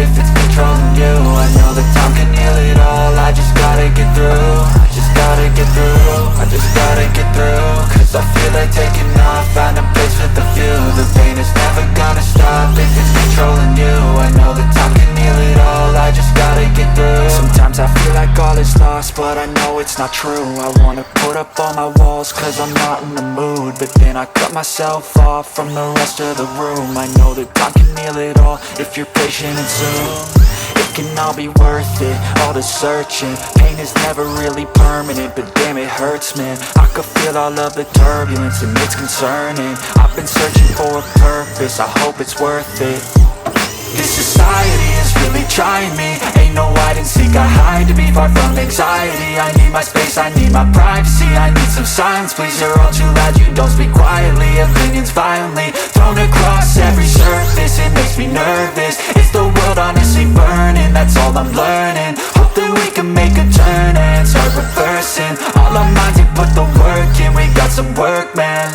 if it's controlling you. I know that time can heal it all. I just gotta get through. I just gotta get through. I just gotta get through. Cause I feel like taking off, find a place with a view. The pain is never gonna stop if it's controlling you. I know that time can heal it all. I just gotta get through. Sometimes I feel like all is lost, but I know it's not true. I wanna put up all my walls cause I'm not in the mood, but then I cut myself off from the rest of the room. I know that time can heal it all if you're patient and soon. It can all be worth it, all the searching. Pain is never really permanent, but damn it hurts, man. I could feel all of the turbulence and it's concerning. I've been searching for a purpose, I hope it's worth it. This society is really trying me. Ain't no hide and seek, I hide to be far from anxiety. I need my space, I need my privacy. I need some silence, please, you're all too loud. You don't speak quietly, opinions violently thrown across every surface. It makes me nervous, it's the world honestly burning. That's all I'm learning, hope that we can make a turn and start reversing all our minds and put the work in. We got some work, man.